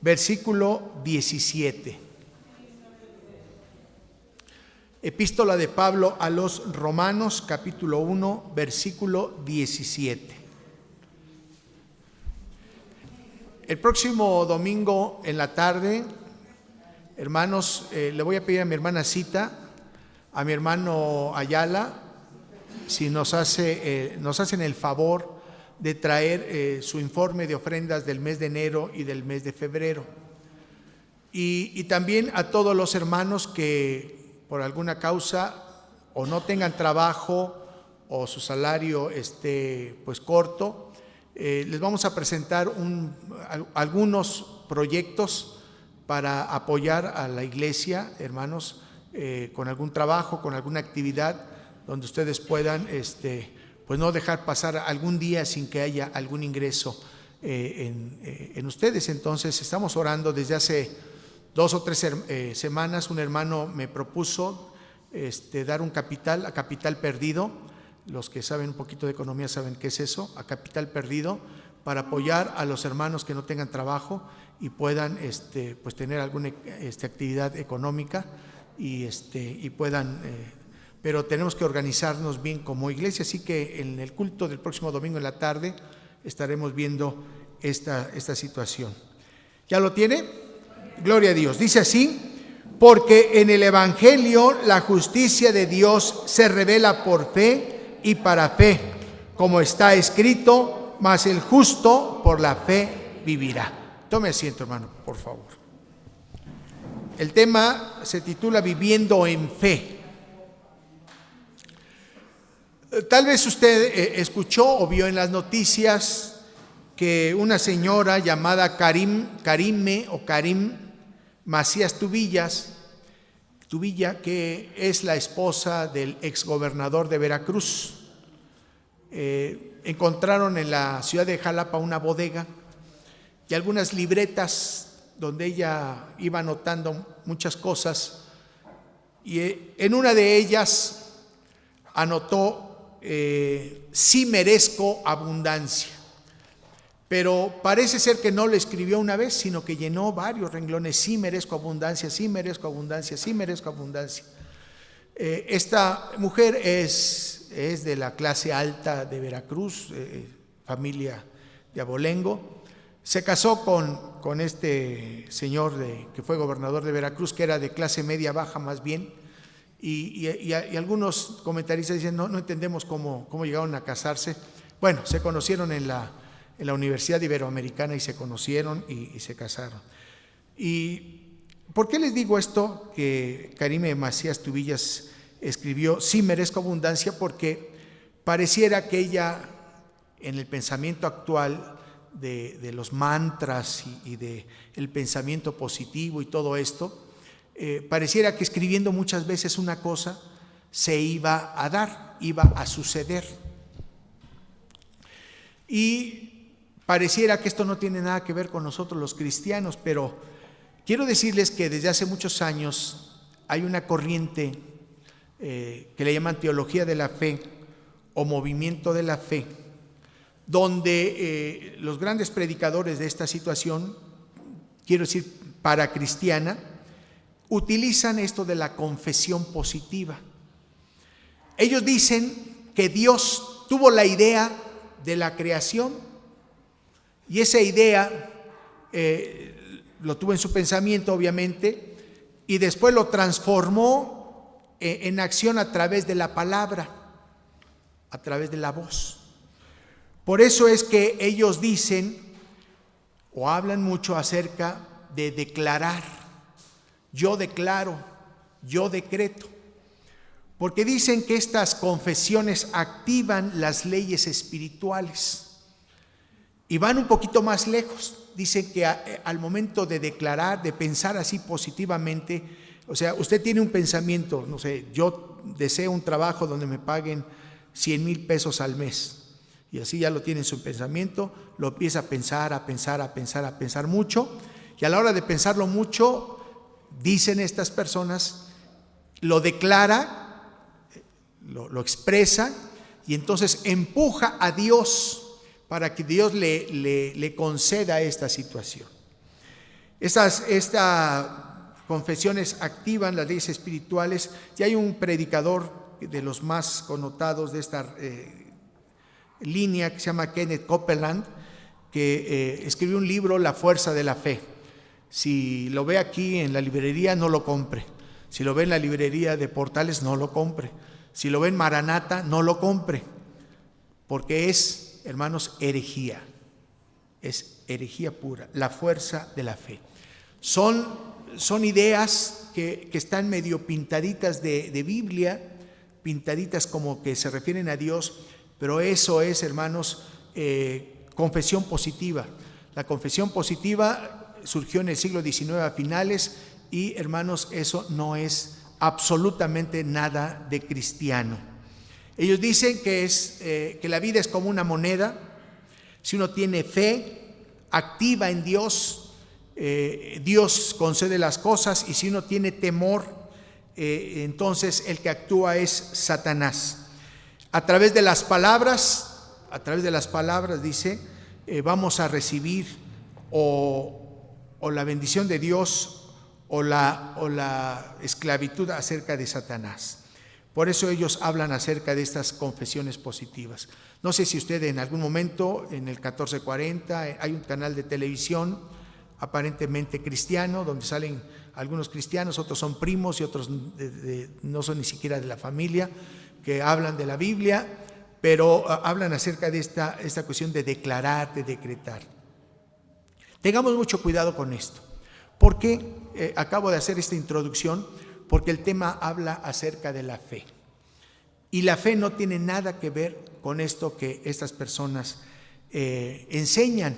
versículo 17. Epístola de Pablo a los Romanos, capítulo 1, versículo 17. El próximo domingo en la tarde, hermanos, le voy a pedir a mi hermana Cita, a mi hermano Ayala, si nos hacen el favor de traer su informe de ofrendas del mes de enero y del mes de febrero. Y también a todos los hermanos que por alguna causa o no tengan trabajo o su salario esté pues corto, les vamos a presentar algunos proyectos para apoyar a la iglesia, hermanos, con algún trabajo, con alguna actividad donde ustedes puedan pues no dejar pasar algún día sin que haya algún ingreso en ustedes. Entonces estamos orando desde hace 2 o 3 semanas. Un hermano me propuso dar un capital, a capital perdido. Los que saben un poquito de economía saben qué es eso, a capital perdido, para apoyar a los hermanos que no tengan trabajo y puedan pues tener alguna actividad económica y puedan, pero tenemos que organizarnos bien como iglesia. Así que en el culto del próximo domingo en la tarde estaremos viendo esta situación. ¿Ya lo tiene? Gloria a Dios. Dice así: porque en el Evangelio la justicia de Dios se revela por fe y para fe, como está escrito, mas el justo por la fe vivirá. Tome asiento, hermano, por favor. El tema se titula Viviendo en Fe. Tal vez usted escuchó o vio en las noticias que una señora llamada Karim Macías Tubilla, que es la esposa del exgobernador de Veracruz, encontraron en la ciudad de Jalapa una bodega y algunas libretas donde ella iba anotando muchas cosas, y en una de ellas anotó sí merezco abundancia. Pero parece ser que no lo escribió una vez, sino que llenó varios renglones: sí merezco abundancia, sí merezco abundancia, sí merezco abundancia. Esta mujer es de la clase alta de Veracruz, familia de abolengo. Se casó con este señor que fue gobernador de Veracruz, que era de clase media baja más bien, y algunos comentaristas dicen no entendemos cómo llegaron a casarse. Bueno, se conocieron en la Universidad Iberoamericana y se conocieron y se casaron. ¿Y por qué les digo esto? Que Karime Macías Tubillas escribió sí merezco abundancia, porque pareciera que ella, en el pensamiento actual de los mantras y de el pensamiento positivo y todo esto, pareciera que escribiendo muchas veces una cosa se iba a dar, iba a suceder. Y pareciera que esto no tiene nada que ver con nosotros los cristianos, pero quiero decirles que desde hace muchos años hay una corriente que le llaman teología de la fe o movimiento de la fe, donde los grandes predicadores de esta situación, quiero decir paracristiana, utilizan esto de la confesión positiva. Ellos dicen que Dios tuvo la idea de la creación, y esa idea lo tuvo en su pensamiento, obviamente, y después lo transformó en acción a través de la palabra, a través de la voz. Por eso es que ellos dicen o hablan mucho acerca de declarar. Yo declaro, yo decreto, porque dicen que estas confesiones activan las leyes espirituales. Y van un poquito más lejos. Dicen que al momento de declarar, de pensar así positivamente, o sea, usted tiene un pensamiento, no sé, yo deseo un trabajo donde me paguen 100,000 pesos al mes, y así ya lo tiene en su pensamiento, lo empieza a pensar mucho, y a la hora de pensarlo mucho, dicen estas personas, lo declara, lo expresa, y entonces empuja a Dios para que Dios le conceda esta situación. Estas confesiones activan las leyes espirituales, y hay un predicador de los más connotados de esta línea que se llama Kenneth Copeland, que escribió un libro, La fuerza de la fe. Si lo ve aquí en la librería, no lo compre. Si lo ve en la librería de Portales, no lo compre. Si lo ve en Maranata, no lo compre, porque es, hermanos, herejía. Es herejía pura, la fuerza de la fe. Son ideas que están medio pintaditas de Biblia, pintaditas como que se refieren a Dios, pero eso es, hermanos, confesión positiva. La confesión positiva surgió en el siglo XIX a finales, y, hermanos, eso no es absolutamente nada de cristiano. Ellos dicen que la vida es como una moneda. Si uno tiene fe activa en Dios, Dios concede las cosas, y si uno tiene temor, entonces el que actúa es Satanás. A través de las palabras, dice, vamos a recibir o la bendición de Dios o la esclavitud acerca de Satanás. Por eso ellos hablan acerca de estas confesiones positivas. No sé si usted en algún momento, en el 1440, hay un canal de televisión aparentemente cristiano, donde salen algunos cristianos, otros son primos y otros no son ni siquiera de la familia, que hablan de la Biblia, pero hablan acerca de esta cuestión de declarar, de decretar. Tengamos mucho cuidado con esto. ¿Por qué acabo de hacer esta introducción? Porque el tema habla acerca de la fe. Y la fe no tiene nada que ver con esto que estas personas enseñan.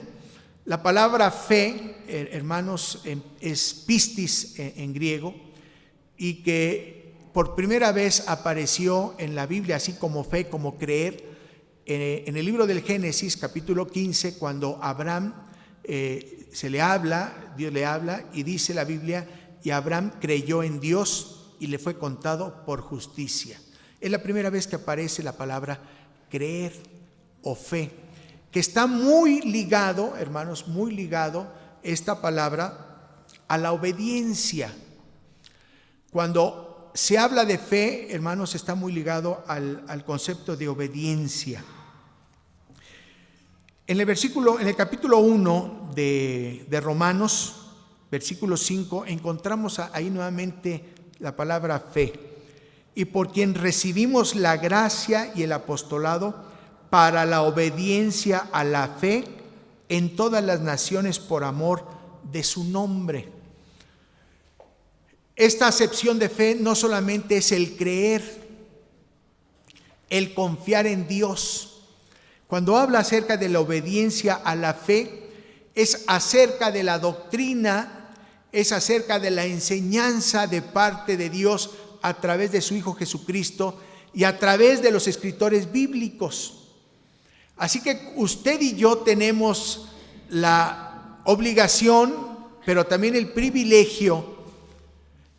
La palabra fe, hermanos, es pistis en griego, y que por primera vez apareció en la Biblia, así como fe, como creer, en el libro del Génesis, capítulo 15, cuando Abraham Dios le habla, y dice la Biblia, y Abraham creyó en Dios y le fue contado por justicia. Es la primera vez que aparece la palabra creer o fe, que está muy ligado, hermanos, muy ligado esta palabra a la obediencia. Cuando se habla de fe, hermanos, está muy ligado al concepto de obediencia. En el capítulo 1 de Romanos, versículo 5, encontramos ahí nuevamente la palabra fe. Y por quien recibimos la gracia y el apostolado para la obediencia a la fe en todas las naciones por amor de su nombre. Esta acepción de fe no solamente es el creer, el confiar en Dios. Cuando habla acerca de la obediencia a la fe, es acerca de la doctrina, es acerca de la enseñanza de parte de Dios a través de su Hijo Jesucristo y a través de los escritores bíblicos. Así que usted y yo tenemos la obligación, pero también el privilegio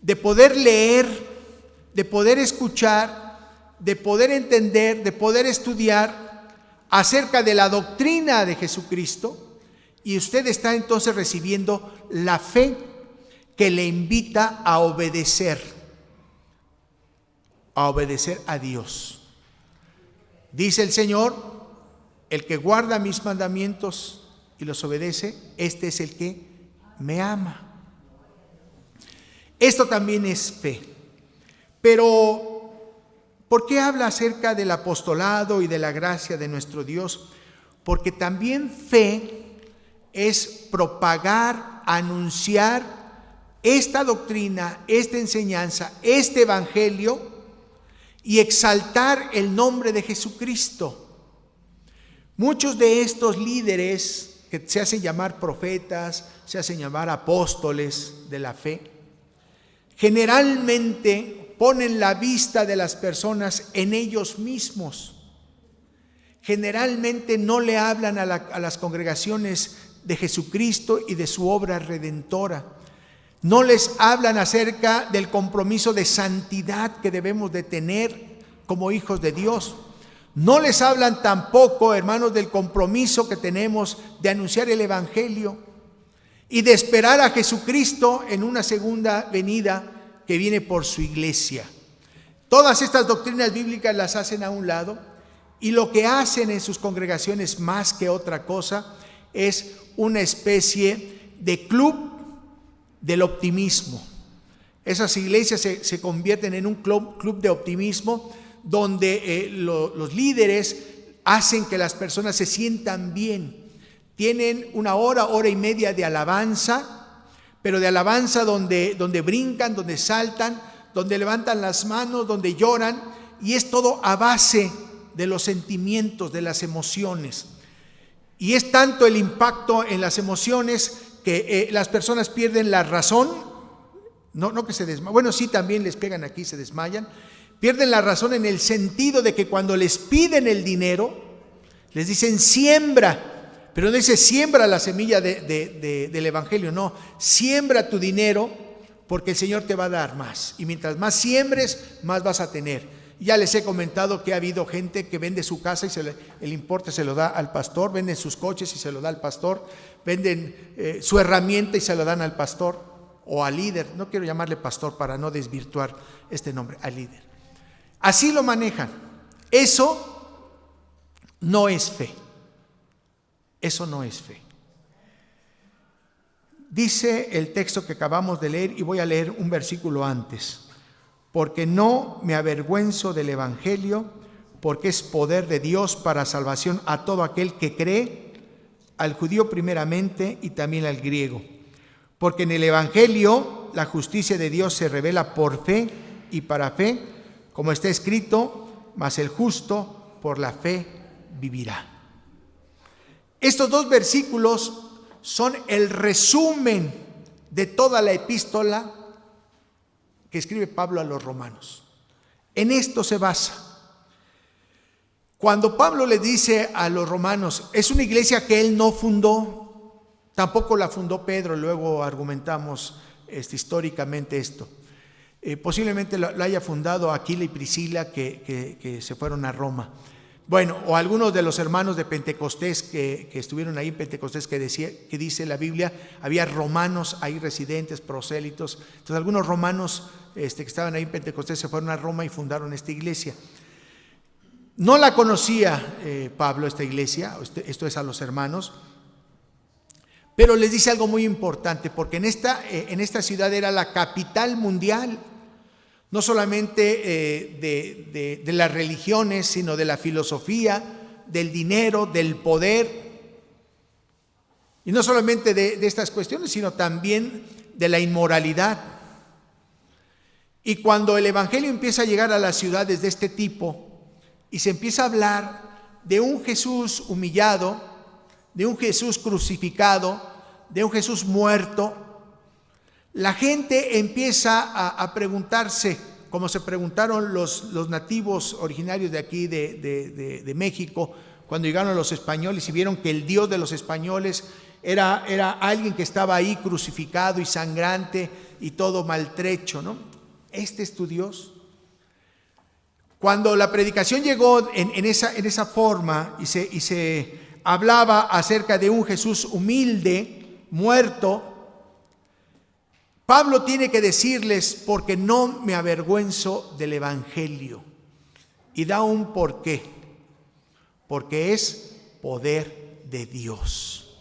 de poder leer, de poder escuchar, de poder entender, de poder estudiar acerca de la doctrina de Jesucristo, y usted está entonces recibiendo la fe que le invita a obedecer a Dios. Dice el Señor: el que guarda mis mandamientos y los obedece, este es el que me ama. Esto también es fe. Pero ¿por qué habla acerca del apostolado y de la gracia de nuestro Dios? Porque también fe es propagar, anunciar esta doctrina, esta enseñanza, este evangelio, y exaltar el nombre de Jesucristo. Muchos de estos líderes que se hacen llamar profetas, se hacen llamar apóstoles de la fe, generalmente ponen la vista de las personas en ellos mismos. Generalmente no le hablan a las congregaciones de Jesucristo y de su obra redentora. No les hablan acerca del compromiso de santidad que debemos de tener como hijos de Dios. No les hablan tampoco, hermanos, del compromiso que tenemos de anunciar el evangelio. y de esperar a Jesucristo en una segunda venida que viene por su iglesia. Todas estas doctrinas bíblicas las hacen a un lado y lo que hacen en sus congregaciones más que otra cosa es una especie de club del optimismo. Esas iglesias se convierten en un club de optimismo donde los líderes hacen que las personas se sientan bien. Tienen una hora y media de alabanza, pero de alabanza donde brincan, donde saltan, donde levantan las manos, donde lloran, y es todo a base de los sentimientos, de las emociones. Y es tanto el impacto en las emociones que las personas pierden la razón, no que se desmayan, bueno, sí, también les pegan aquí, se desmayan, pierden la razón en el sentido de que cuando les piden el dinero, les dicen siembra, pero no dice siembra la semilla del evangelio, no, siembra tu dinero porque el Señor te va a dar más, y mientras más siembres, más vas a tener. Ya les he comentado que ha habido gente que vende su casa y el importe se lo da al pastor, venden sus coches y se lo da al pastor, venden su herramienta y se lo dan al pastor o al líder. No quiero llamarle pastor para no desvirtuar este nombre, al líder. Así lo manejan. Eso no es fe. Eso no es fe. Dice el texto que acabamos de leer, y voy a leer un versículo antes. Porque no me avergüenzo del evangelio, porque es poder de Dios para salvación a todo aquel que cree, al judío primeramente y también al griego. Porque en el evangelio la justicia de Dios se revela por fe y para fe, como está escrito, mas el justo por la fe vivirá. Estos dos versículos son el resumen de toda la epístola que escribe Pablo a los romanos. En esto se basa. Cuando Pablo le dice a los romanos, es una iglesia que él no fundó, tampoco la fundó Pedro, luego argumentamos históricamente esto. Posiblemente lo haya fundado Aquila y Priscila que se fueron a Roma. Bueno, o algunos de los hermanos de Pentecostés que estuvieron ahí en Pentecostés que dice la Biblia, había romanos ahí residentes, prosélitos. Entonces algunos romanos que estaban ahí en Pentecostés se fueron a Roma y fundaron esta iglesia. No la conocía Pablo, esta iglesia, esto es a los hermanos, pero les dice algo muy importante, porque en esta ciudad era la capital mundial, no solamente de las religiones, sino de la filosofía, del dinero, del poder, y no solamente de estas cuestiones, sino también de la inmoralidad. Y cuando el evangelio empieza a llegar a las ciudades de este tipo, y se empieza a hablar de un Jesús humillado, de un Jesús crucificado, de un Jesús muerto, la gente empieza a preguntarse, como se preguntaron los nativos originarios de aquí de México, cuando llegaron los españoles y vieron que el Dios de los españoles era alguien que estaba ahí crucificado y sangrante y todo maltrecho, ¿no? ¿Este es tu Dios? Cuando la predicación llegó en esa forma y se hablaba acerca de un Jesús humilde, muerto, Pablo tiene que decirles, porque no me avergüenzo del evangelio. Y da un porqué. Porque es poder de Dios.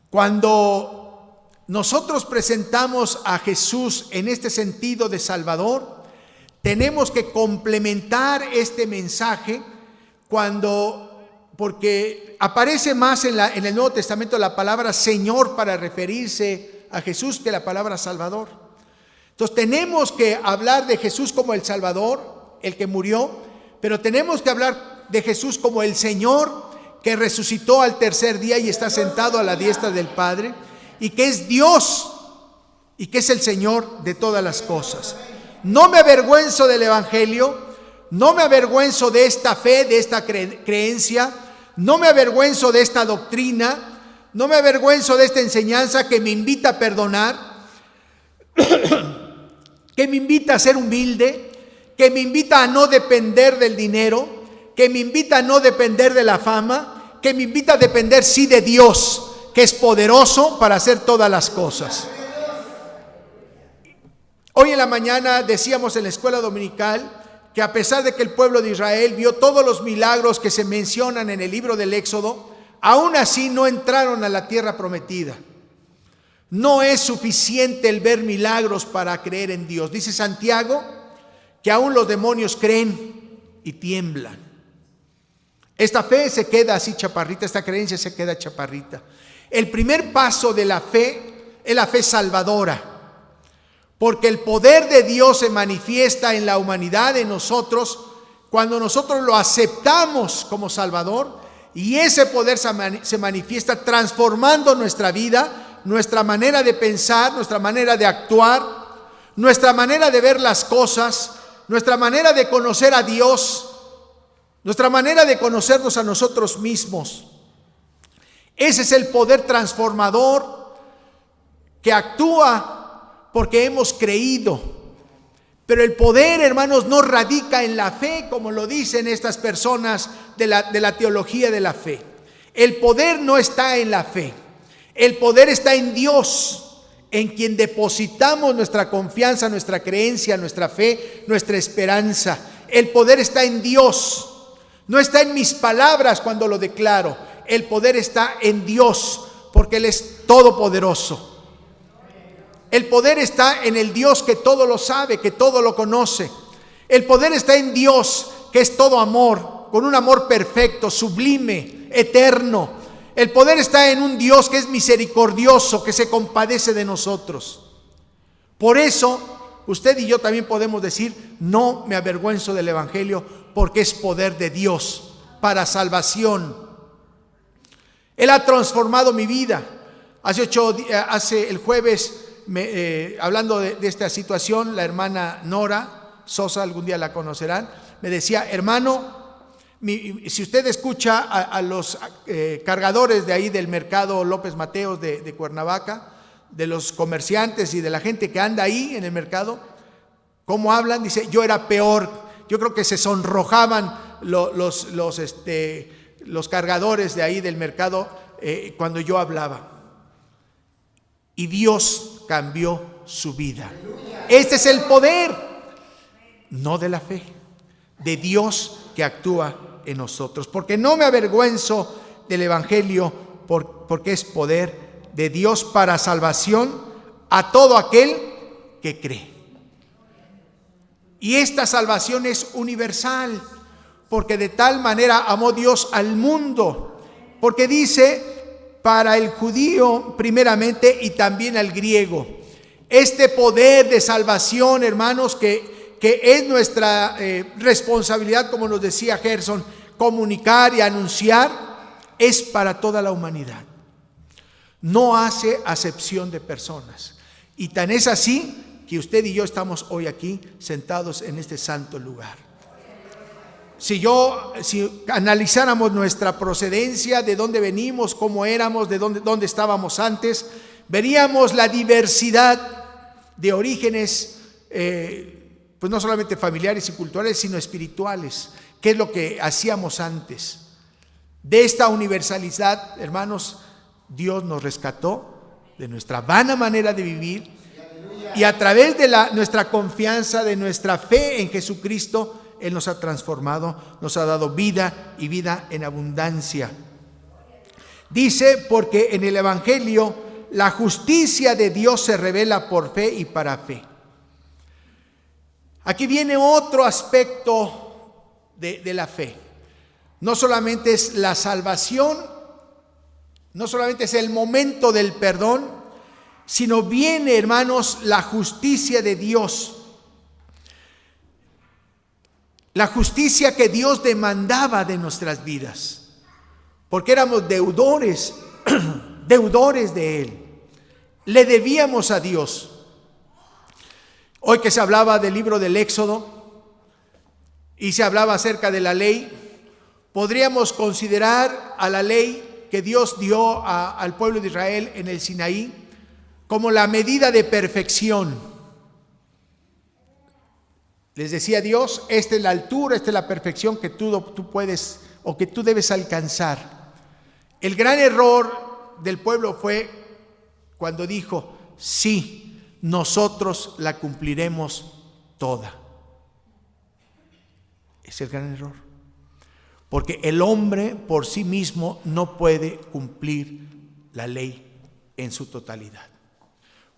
Cuando nosotros presentamos a Jesús en este sentido de Salvador, tenemos que complementar este mensaje porque aparece más en el Nuevo Testamento la palabra Señor para referirse a Jesús que la palabra Salvador. Entonces tenemos que hablar de Jesús como el Salvador, el que murió, pero tenemos que hablar de Jesús como el Señor que resucitó al tercer día y está sentado a la diestra del Padre, y que es Dios y que es el Señor de todas las cosas. No me avergüenzo del evangelio, no me avergüenzo de esta fe, de esta creencia, no me avergüenzo de esta doctrina, no me avergüenzo de esta enseñanza que me invita a perdonar, que me invita a ser humilde, que me invita a no depender del dinero, que me invita a no depender de la fama, que me invita a depender sí de Dios, que es poderoso para hacer todas las cosas. Hoy en la mañana decíamos en la escuela dominical que a pesar de que el pueblo de Israel vio todos los milagros que se mencionan en el libro del Éxodo, aún así no entraron a la tierra prometida. No es suficiente el ver milagros para creer en Dios. Dice Santiago que aún los demonios creen y tiemblan. Esta fe se queda así chaparrita, esta creencia se queda chaparrita. El primer paso de la fe es la fe salvadora, porque el poder de Dios se manifiesta en la humanidad, en nosotros, cuando nosotros lo aceptamos como Salvador, y ese poder se manifiesta transformando nuestra vida, nuestra manera de pensar, nuestra manera de actuar, nuestra manera de ver las cosas, nuestra manera de conocer a Dios, nuestra manera de conocernos a nosotros mismos. Ese es el poder transformador que actúa porque hemos creído. Pero el poder, hermanos, no radica en la fe, como lo dicen estas personas de la teología de la fe. El poder no está en la fe. El poder está en Dios, en quien depositamos nuestra confianza, nuestra creencia, nuestra fe, nuestra esperanza. El poder está en Dios. No está en mis palabras cuando lo declaro. El poder está en Dios, porque Él es todopoderoso. El poder está en el Dios que todo lo sabe, que todo lo conoce. El poder está en Dios, que es todo amor, con un amor perfecto, sublime, eterno. El poder está en un Dios que es misericordioso, que se compadece de nosotros. Por eso, usted y yo también podemos decir, no me avergüenzo del Evangelio, porque es poder de Dios para salvación. Él ha transformado mi vida. Hace el jueves, hablando de esta situación, la hermana Nora Sosa, algún día la conocerán, me decía, hermano, si usted escucha a los cargadores de ahí del mercado López Mateos de Cuernavaca, de los comerciantes y de la gente que anda ahí en el mercado, ¿cómo hablan? Dice, yo era peor. Yo creo que se sonrojaban los cargadores de ahí del mercado cuando yo hablaba. Y Dios cambió su vida. Este es el poder, no de la fe, de Dios que actúa en nosotros. Porque no me avergüenzo del Evangelio, porque es poder de Dios para salvación a todo aquel que cree. Y esta salvación es universal, porque de tal manera amó Dios al mundo, porque dice, para el judío primeramente y también al griego. Este poder de salvación, hermanos, que es nuestra responsabilidad, como nos decía Gerson, comunicar y anunciar, es para toda la humanidad. No hace acepción de personas. Y tan es así que usted y yo estamos hoy aquí sentados en este santo lugar. Si analizáramos nuestra procedencia, de dónde venimos, cómo éramos, de dónde estábamos antes, veríamos la diversidad de orígenes, pues no solamente familiares y culturales, sino espirituales, que es lo que hacíamos antes. De esta universalidad, hermanos, Dios nos rescató de nuestra vana manera de vivir, y a través de nuestra confianza, de nuestra fe en Jesucristo, Él nos ha transformado, nos ha dado vida y vida en abundancia. Dice, porque en el Evangelio la justicia de Dios se revela por fe y para fe. Aquí viene otro aspecto de la fe. No solamente es la salvación, no solamente es el momento del perdón, sino viene, hermanos, la justicia de Dios. La justicia que Dios demandaba de nuestras vidas, porque éramos deudores, deudores de Él. Le debíamos a Dios. Hoy que se hablaba del libro del Éxodo y se hablaba acerca de la ley, podríamos considerar a la ley que Dios dio al pueblo de Israel en el Sinaí como la medida de perfección. Les decía Dios, esta es la altura, esta es la perfección que tú puedes o que tú debes alcanzar. El gran error del pueblo fue cuando dijo: sí, nosotros la cumpliremos toda. Es el gran error, porque el hombre por sí mismo no puede cumplir la ley en su totalidad,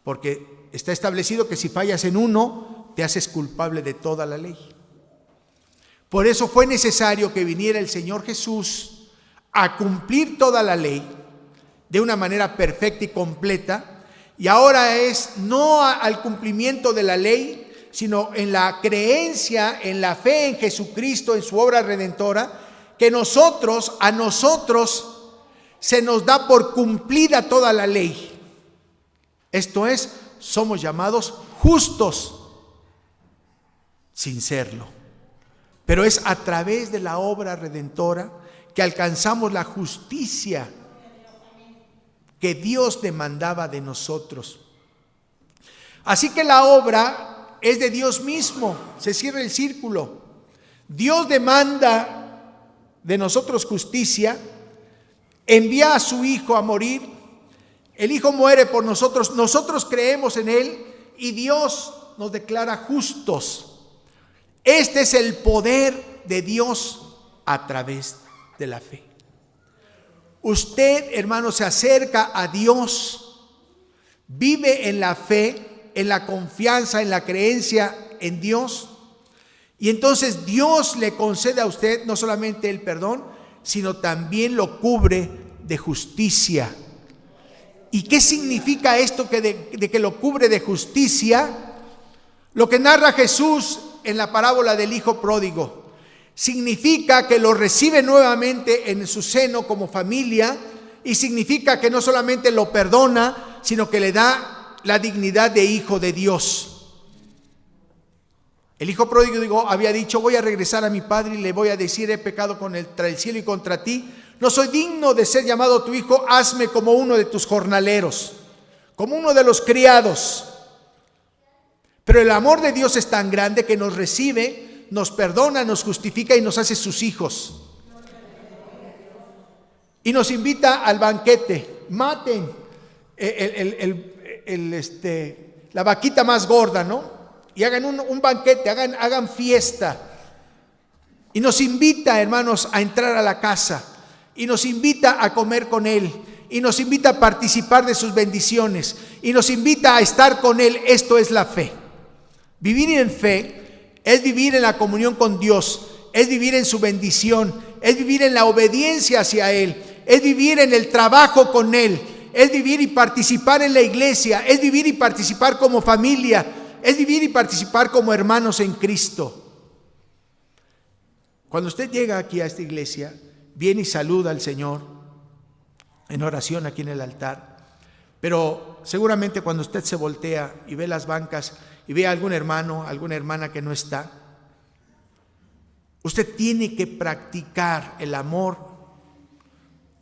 porque está establecido que si fallas en uno, te haces culpable de toda la ley. Por eso fue necesario que viniera el Señor Jesús a cumplir toda la ley de una manera perfecta y completa, y ahora es no al cumplimiento de la ley, sino en la creencia, en la fe en Jesucristo, en su obra redentora, que a nosotros se nos da por cumplida toda la ley. Esto es, somos llamados justos sin serlo. Pero es a través de la obra redentora que alcanzamos la justicia que Dios demandaba de nosotros. Así que la obra es de Dios mismo. Se cierra el círculo. Dios demanda de nosotros justicia, envía a su Hijo a morir, el Hijo muere por nosotros, nosotros creemos en Él y Dios nos declara justos. Este es el poder de Dios a través de la fe. Usted, hermano, se acerca a Dios, vive en la fe, en la confianza, en la creencia en Dios, y entonces Dios le concede a usted no solamente el perdón, sino también lo cubre de justicia. ¿Y qué significa esto de que lo cubre de justicia? Lo que narra Jesús en la parábola del hijo pródigo significa que lo recibe nuevamente en su seno como familia, y significa que no solamente lo perdona, sino que le da la dignidad de hijo de Dios. El hijo pródigo había dicho: voy a regresar a mi padre y le voy a decir: he pecado contra el cielo y contra ti, no soy digno de ser llamado tu hijo, hazme como uno de tus jornaleros, como uno de los criados. Pero el amor de Dios es tan grande que nos recibe, nos perdona, nos justifica y nos hace sus hijos. Y nos invita al banquete. Maten la vaquita más gorda, ¿no? Y hagan un banquete, hagan fiesta. Y nos invita, hermanos, a entrar a la casa. Y nos invita a comer con Él. Y nos invita a participar de sus bendiciones. Y nos invita a estar con Él. Esto es la fe. Vivir en fe es vivir en la comunión con Dios. Es vivir en su bendición. Es vivir en la obediencia hacia Él. Es vivir en el trabajo con Él. Es vivir y participar en la iglesia. Es vivir y participar como familia. Es vivir y participar como hermanos en Cristo. Cuando usted llega aquí a esta iglesia, viene y saluda al Señor en oración aquí en el altar. Pero seguramente cuando usted se voltea y ve las bancas y ve a algún hermano, alguna hermana que no está, usted tiene que practicar el amor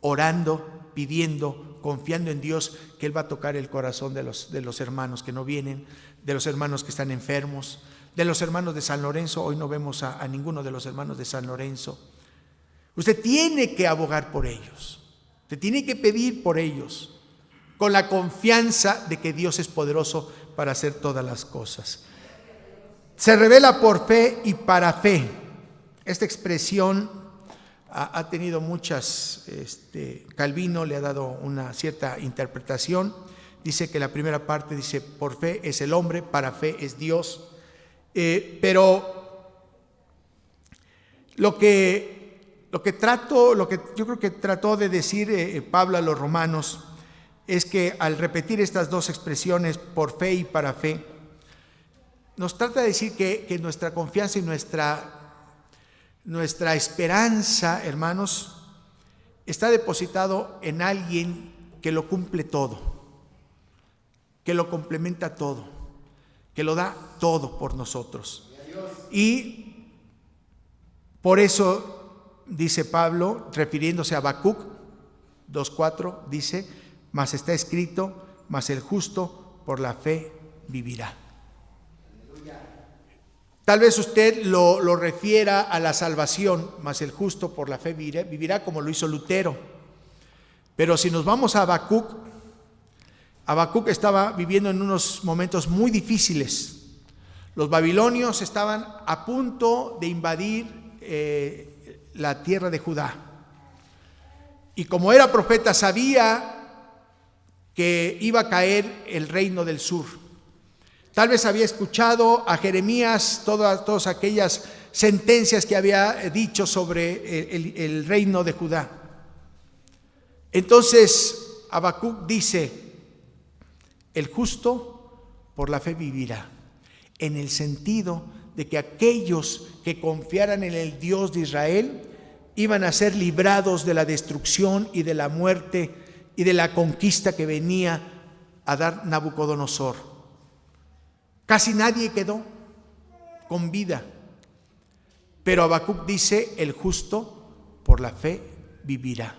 orando, pidiendo, confiando en Dios que Él va a tocar el corazón de los hermanos que no vienen, de los hermanos que están enfermos, de los hermanos de San Lorenzo. Hoy no vemos a ninguno de los hermanos de San Lorenzo. Usted tiene que abogar por ellos, usted tiene que pedir por ellos, con la confianza de que Dios es poderoso para hacer todas las cosas. Se revela por fe y para fe. Esta expresión ha tenido muchas, Calvino le ha dado una cierta interpretación. Dice que la primera parte dice: por fe es el hombre, para fe es Dios. Pero lo que yo creo que trató de decir Pablo a los romanos es que al repetir estas dos expresiones, por fe y para fe, nos trata de decir que nuestra confianza y nuestra esperanza, hermanos, está depositado en alguien que lo cumple todo, que lo complementa todo, que lo da todo por nosotros. Y por eso dice Pablo, refiriéndose a Habacuc 2:4, dice: mas está escrito, mas el justo por la fe vivirá. Tal vez usted lo refiera a la salvación, mas el justo por la fe vivirá, como lo hizo Lutero. Pero si nos vamos a Habacuc estaba viviendo en unos momentos muy difíciles. Los babilonios estaban a punto de invadir la tierra de Judá. Y como era profeta, sabía que iba a caer el reino del sur. Tal vez había escuchado a Jeremías todas aquellas sentencias que había dicho sobre el reino de Judá. Entonces Habacuc dice: el justo por la fe vivirá, en el sentido de que aquellos que confiaran en el Dios de Israel iban a ser librados de la destrucción y de la muerte y de la conquista que venía a dar Nabucodonosor. Casi nadie quedó con vida, pero Habacuc dice: el justo por la fe vivirá.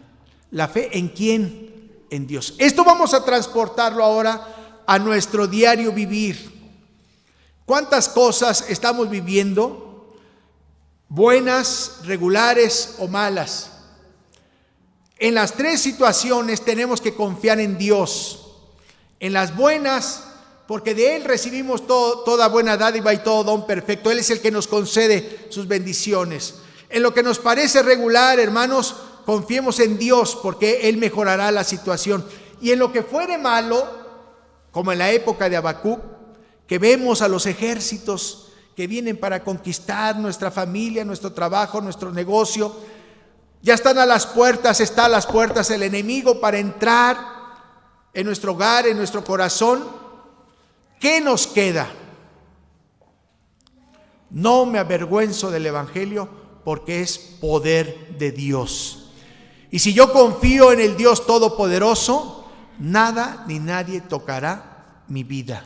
¿La fe en quién? En Dios. Esto vamos a transportarlo ahora a nuestro diario vivir. ¿Cuántas cosas estamos viviendo? Buenas, regulares o malas. En las tres situaciones tenemos que confiar en Dios. En las buenas, porque de Él recibimos toda buena dádiva y todo don perfecto. Él es el que nos concede sus bendiciones. En lo que nos parece regular, hermanos, confiemos en Dios, porque Él mejorará la situación. Y en lo que fuere malo, como en la época de Habacuc, que vemos a los ejércitos que vienen para conquistar nuestra familia, nuestro trabajo, nuestro negocio, ya están a las puertas, está a las puertas el enemigo para entrar en nuestro hogar, en nuestro corazón. ¿Qué nos queda? No me avergüenzo del Evangelio, porque es poder de Dios. Y si yo confío en el Dios Todopoderoso, nada ni nadie tocará mi vida,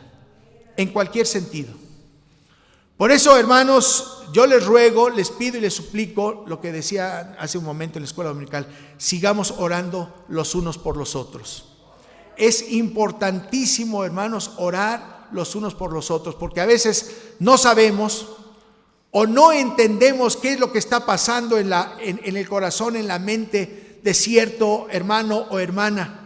en cualquier sentido. Por eso, hermanos, yo les ruego, les pido y les suplico lo que decía hace un momento en la escuela dominical: sigamos orando los unos por los otros. Es importantísimo, hermanos, orar los unos por los otros, porque a veces no sabemos o no entendemos qué es lo que está pasando en el corazón, en la mente de cierto hermano o hermana.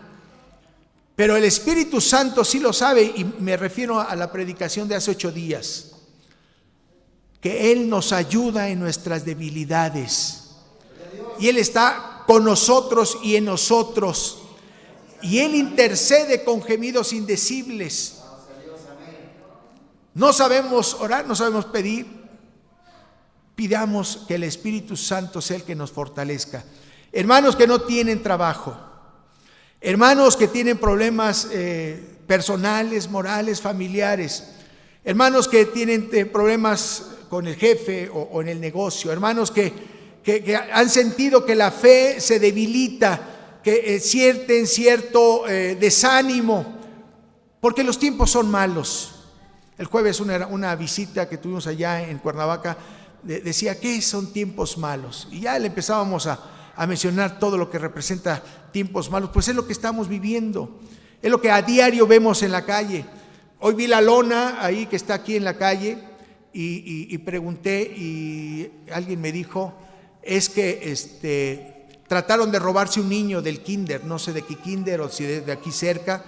Pero el Espíritu Santo sí lo sabe, y me refiero a la predicación de hace 8 días, que Él nos ayuda en nuestras debilidades, y Él está con nosotros y en nosotros, y Él intercede con gemidos indecibles. No sabemos orar, no sabemos pedir. Pidamos que el Espíritu Santo sea el que nos fortalezca. Hermanos que no tienen trabajo, hermanos que tienen problemas personales, morales, familiares, hermanos que tienen problemas con el jefe o en el negocio, hermanos que han sentido que la fe se debilita, que sienten cierto desánimo, porque los tiempos son malos. El jueves una visita que tuvimos allá en Cuernavaca decía: ¿qué son tiempos malos? Y ya le empezábamos a mencionar todo lo que representa tiempos malos. Pues es lo que estamos viviendo, es lo que a diario vemos en la calle. Hoy vi la lona ahí que está aquí en la calle y pregunté, y alguien me dijo: es que trataron de robarse un niño del kinder, no sé de qué kinder o si de aquí cerca,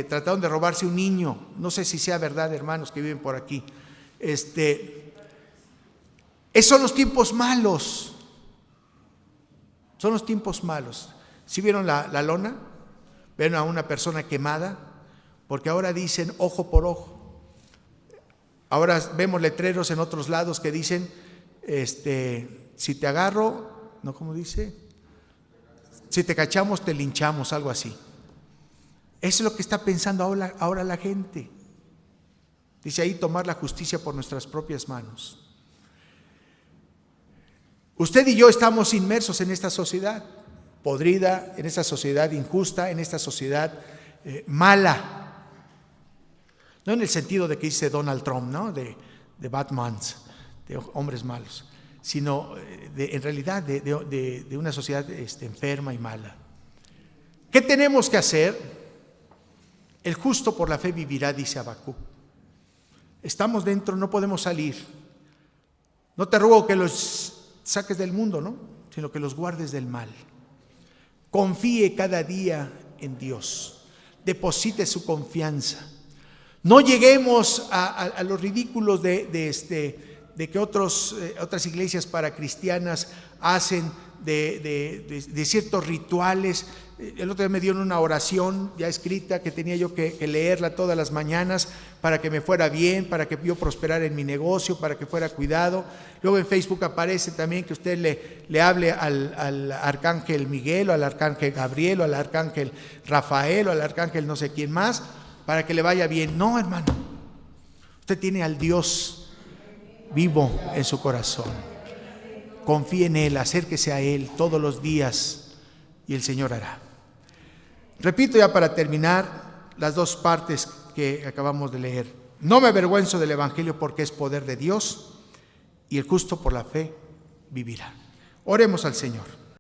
trataron de robarse un niño, no sé si sea verdad, hermanos que viven por aquí. Esos son los tiempos malos. Son los tiempos malos. ¿Sí vieron la lona? ¿Ven a una persona quemada? Porque ahora dicen ojo por ojo. Ahora vemos letreros en otros lados que dicen, si te agarro, ¿no? ¿Cómo dice? Si te cachamos, te linchamos, algo así. Eso es lo que está pensando ahora la gente. Dice ahí: tomar la justicia por nuestras propias manos. Usted y yo estamos inmersos en esta sociedad podrida, en esta sociedad injusta, en esta sociedad mala. No en el sentido de que dice Donald Trump, ¿no? De Batman, de hombres malos, sino en realidad de una sociedad enferma y mala. ¿Qué tenemos que hacer? El justo por la fe vivirá, dice Habacuc. Estamos dentro, no podemos salir. No te ruego que los saques del mundo, ¿no? Sino que los guardes del mal. Confíe cada día en Dios. Deposite su confianza. No lleguemos a los ridículos de que otras iglesias paracristianas hacen de ciertos rituales. El otro día me dieron una oración ya escrita que tenía yo que leerla todas las mañanas para que me fuera bien, para que yo prosperara en mi negocio, para que fuera cuidado. Luego en Facebook aparece también que usted le hable al arcángel Miguel, o al arcángel Gabriel, o al arcángel Rafael, o al arcángel no sé quién más, para que le vaya bien. No, hermano, usted tiene al Dios vivo en su corazón. Confíe en Él, acérquese a Él todos los días y el Señor hará. Repito ya para terminar las dos partes que acabamos de leer. No me avergüenzo del Evangelio porque es poder de Dios y el justo por la fe vivirá. Oremos al Señor.